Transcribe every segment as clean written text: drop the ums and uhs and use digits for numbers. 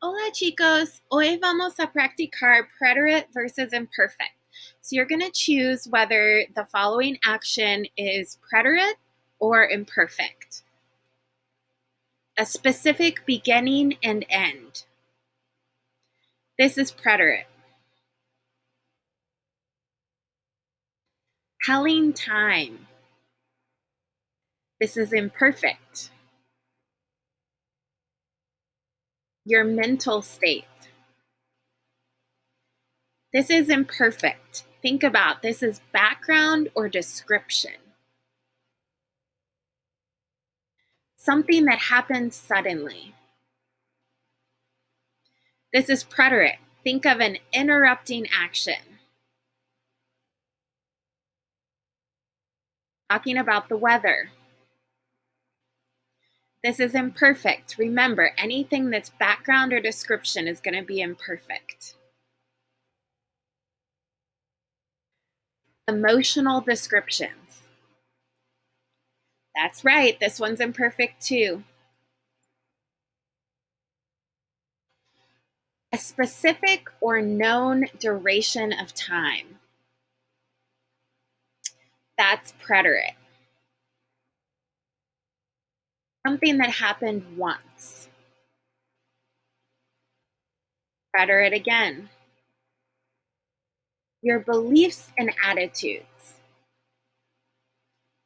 Hola chicos, hoy vamos a practicar preterite versus imperfect. So you're going to choose whether the following action is preterite or imperfect. A specific beginning and end. This is preterite. Telling time. This is imperfect. Your mental state. This is imperfect. Think about this is background or description. Something that happens suddenly. This is preterite. Think of an interrupting action. Talking about the weather. This is imperfect. Remember, anything that's background or description is going to be imperfect. Emotional descriptions. That's right, this one's imperfect too. A specific or known duration of time. That's preterite. Something that happened once. Preterite again. Your beliefs and attitudes.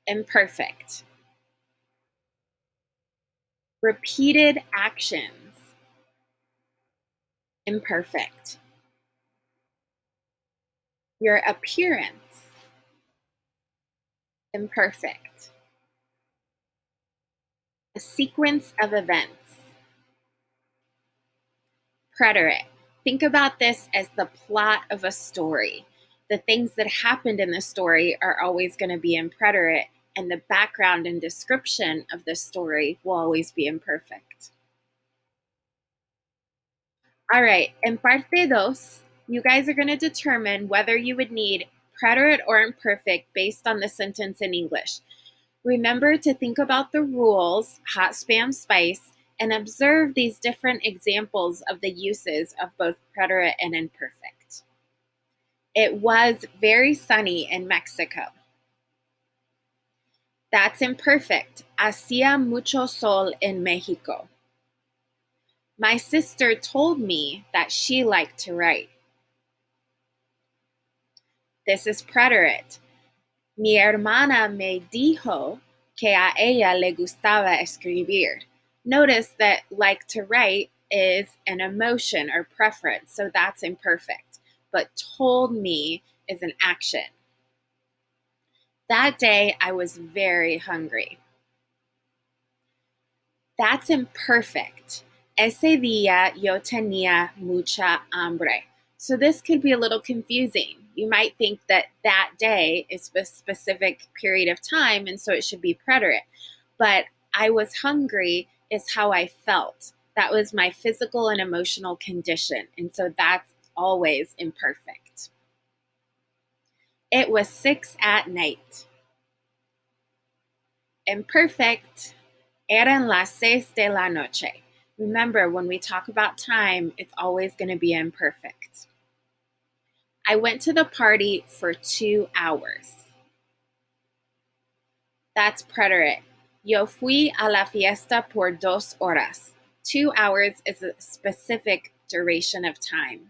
Imperfect. Repeated actions. Imperfect. Your appearance. Imperfect. A sequence of events. Preterite. Think about this as the plot of a story. The things that happened in the story are always going to be in preterite, and the background and description of the story will always be imperfect. All right, in parte dos, you guys are going to determine whether you would need preterite or imperfect based on the sentence in English. Remember to think about the rules, hot spam spice, and observe these different examples of the uses of both preterite and imperfect. It was very sunny in Mexico. That's imperfect. Hacía mucho sol en Mexico. My sister told me that she liked to write. This is preterite. Mi hermana me dijo que a ella le gustaba escribir. Notice that like to write is an emotion or preference, so that's imperfect. But told me is an action. That day I was very hungry. That's imperfect. Ese día yo tenía mucha hambre. So this could be a little confusing. You might think that that day is a specific period of time, and so it should be preterite. But I was hungry is how I felt. That was my physical and emotional condition, and so that's always imperfect. It was 6 at night. Imperfect. Eran las 6 de la noche. Remember, when we talk about time, it's always going to be imperfect. I went to the party for 2 hours. That's preterite. Yo fui a la fiesta por 2 horas. 2 hours is a specific duration of time.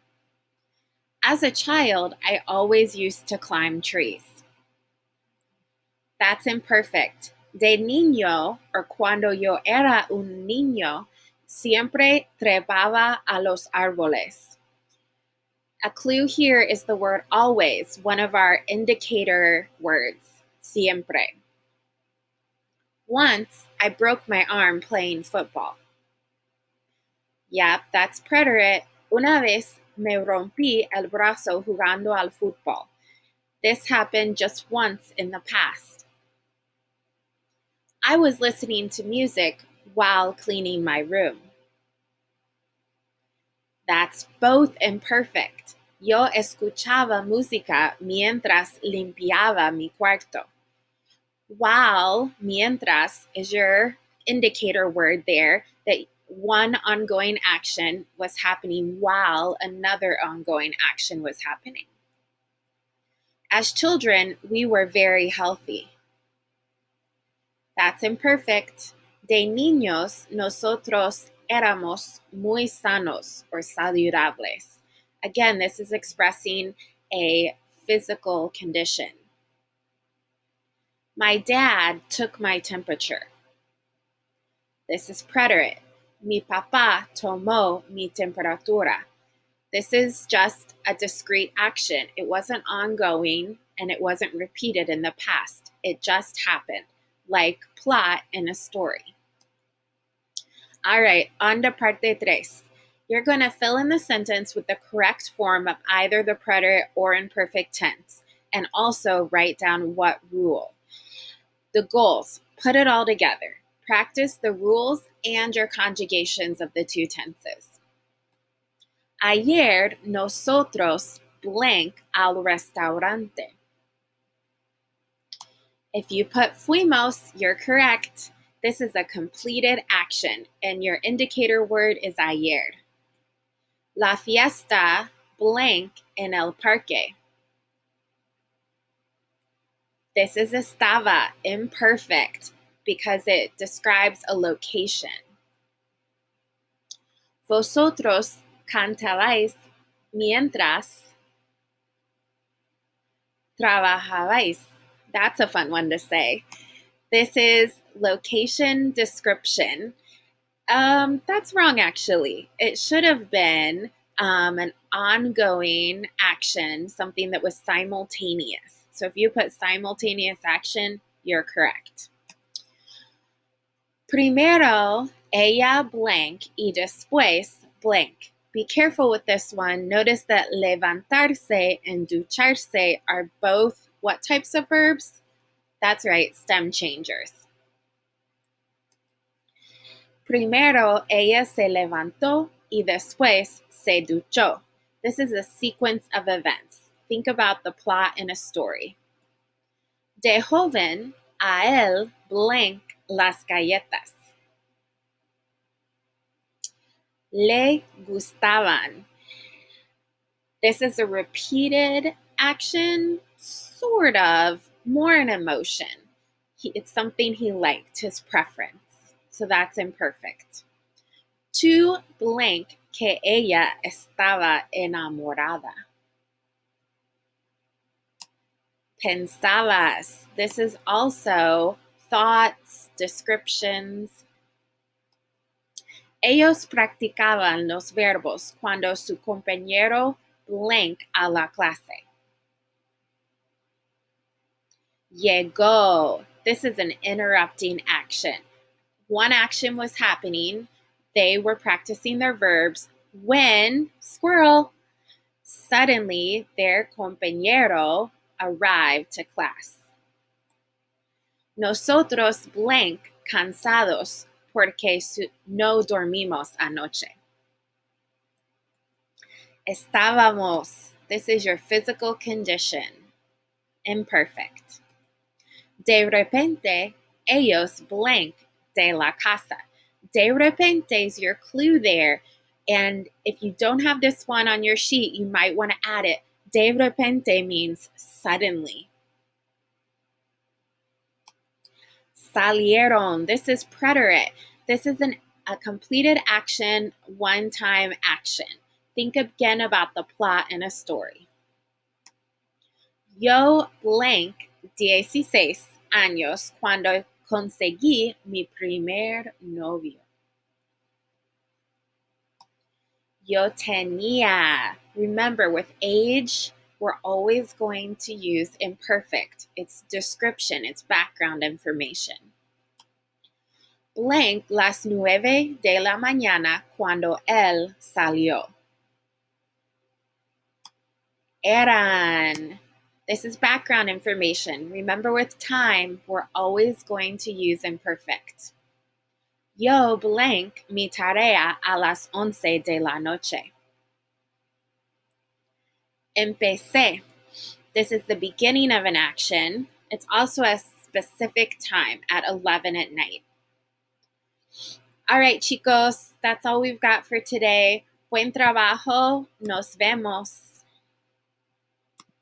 As a child, I always used to climb trees. That's imperfect. De niño, or cuando yo era un niño, siempre trepaba a los árboles. A clue here is the word always, one of our indicator words, siempre. Once, I broke my arm playing football. Yep, that's preterite. Una vez me rompí el brazo jugando al fútbol. This happened just once in the past. I was listening to music while cleaning my room. That's both imperfect. Yo escuchaba música mientras limpiaba mi cuarto. While, mientras, is your indicator word there that one ongoing action was happening while another ongoing action was happening. As children, we were very healthy. That's imperfect. De niños, nosotros éramos muy sanos or saludables. Again, this is expressing a physical condition. My dad took my temperature. This is preterite. Mi papá tomó mi temperatura. This is just a discrete action. It wasn't ongoing and it wasn't repeated in the past. It just happened, like plot in a story. All right, on to parte tres. You're going to fill in the sentence with the correct form of either the preterite or imperfect tense, and also write down what rule. The goals, put it all together. Practice the rules and your conjugations of the two tenses. Ayer nosotros blank al restaurante. If you put fuimos, you're correct. This is a completed action, and your indicator word is ayer. La fiesta blank en el parque. This is estaba, imperfect, because it describes a location. Vosotros cantabais mientras trabajabais. That's a fun one to say. This is location description. That's wrong, actually. It should have been an ongoing action, something that was simultaneous. So if you put simultaneous action, you're correct. Primero, ella blank y después blank. Be careful with this one. Notice that levantarse and ducharse are both what types of verbs? That's right, stem changers. Primero, ella se levantó y después se duchó. This is a sequence of events. Think about the plot in a story. De joven, a él blank las galletas. Le gustaban. This is a repeated action, sort of, more an emotion. It's something he liked, his preference. So that's imperfect. Tu blank que ella estaba enamorada. Pensabas. This is also thoughts, descriptions. Ellos practicaban los verbos cuando su compañero blank a la clase. Llegó. This is an interrupting action. One action was happening. They were practicing their verbs when, squirrel, suddenly their compañero arrived to class. Nosotros blank cansados porque no dormimos anoche. Estábamos. This is your physical condition. Imperfect. De repente, ellos blank de la casa. De repente is your clue there. And if you don't have this one on your sheet, you might want to add it. De repente means suddenly. Salieron. This is preterite. This is a completed action, one-time action. Think again about the plot in a story. Yo blank 16 años cuando conseguí mi primer novio. Yo tenía. Remember, with age, we're always going to use imperfect. It's description, it's background information. Blank las 9 de la mañana cuando él salió. Eran. This is background information. Remember, with time, we're always going to use imperfect. Yo blank mi tarea a las 11 de la noche. Empecé. This is the beginning of an action. It's also a specific time at 11 at night. All right, chicos, that's all we've got for today. Buen trabajo. Nos vemos.